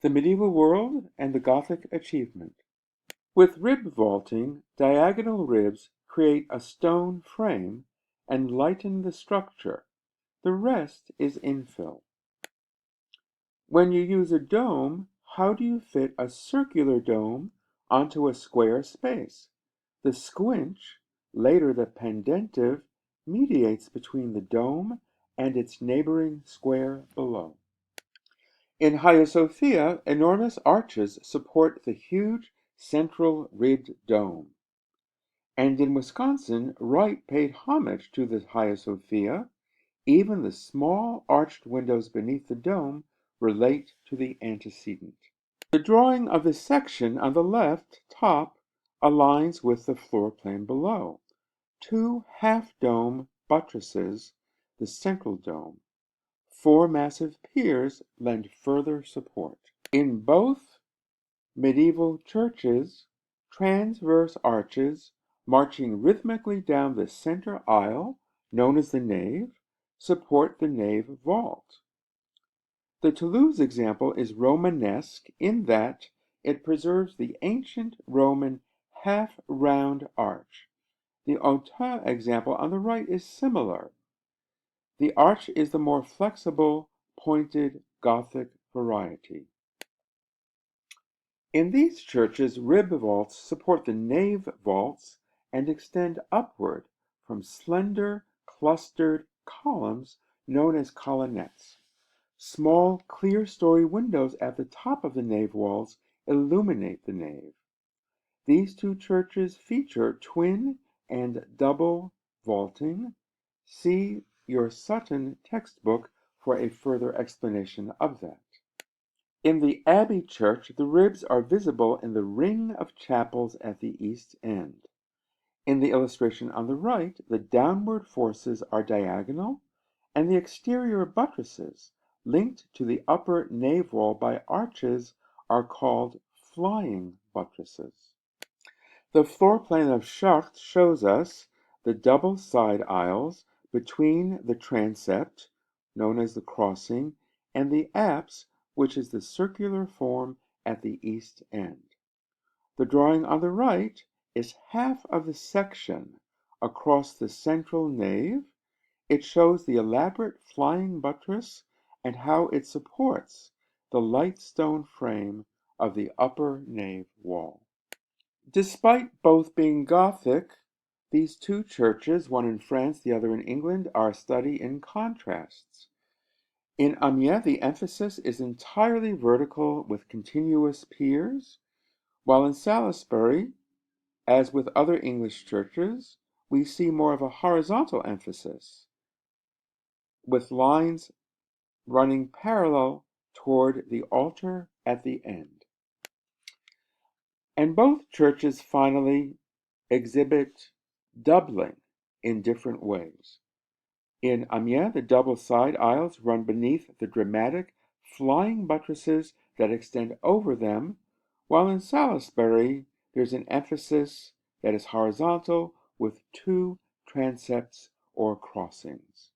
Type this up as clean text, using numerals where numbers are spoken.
The Medieval World and the Gothic Achievement. With rib vaulting, diagonal ribs create a stone frame and lighten the structure. The rest is infill. When you use a dome, how do you fit a circular dome onto a square space? The squinch, later the pendentive, mediates between the dome and its neighboring square below. In Hagia Sophia, enormous arches support the huge central ribbed dome. And in Wisconsin, Wright paid homage to the Hagia Sophia. Even the small arched windows beneath the dome relate to the antecedent. The drawing of the section on the left top aligns with the floor plan below. Two half-dome buttresses, the central dome. Four massive piers lend further support. In both medieval churches, transverse arches marching rhythmically down the center aisle, known as the nave, support the nave vault. The Toulouse example is Romanesque in that it preserves the ancient Roman half-round arch. The Autun example on the right is similar. The arch is the more flexible, pointed Gothic variety. In these churches, rib vaults support the nave vaults and extend upward from slender, clustered columns known as colonnettes. Small, clear-story windows at the top of the nave walls illuminate the nave. These two churches feature twin and double vaulting. See your Sutton textbook for a further explanation of that. In the Abbey church, the ribs are visible in the ring of chapels at the east end. In the illustration on the right, the downward forces are diagonal, and the exterior buttresses, linked to the upper nave wall by arches, are called flying buttresses. The floor plan of Chartres shows us the double side aisles between the transept, known as the crossing, and the apse, which is the circular form at the east end. The drawing on the right is half of the section across the central nave. It shows the elaborate flying buttress and how it supports the light stone frame of the upper nave wall. Despite both being Gothic, these two churches, one in France, the other in England, are a study in contrasts. In Amiens, the emphasis is entirely vertical with continuous piers, while in Salisbury, as with other English churches, we see more of a horizontal emphasis, with lines running parallel toward the altar at the end. And both churches finally exhibit doubling in different ways. In Amiens, the double side aisles run beneath the dramatic flying buttresses that extend over them, while in Salisbury, there's an emphasis that is horizontal with two transepts or crossings.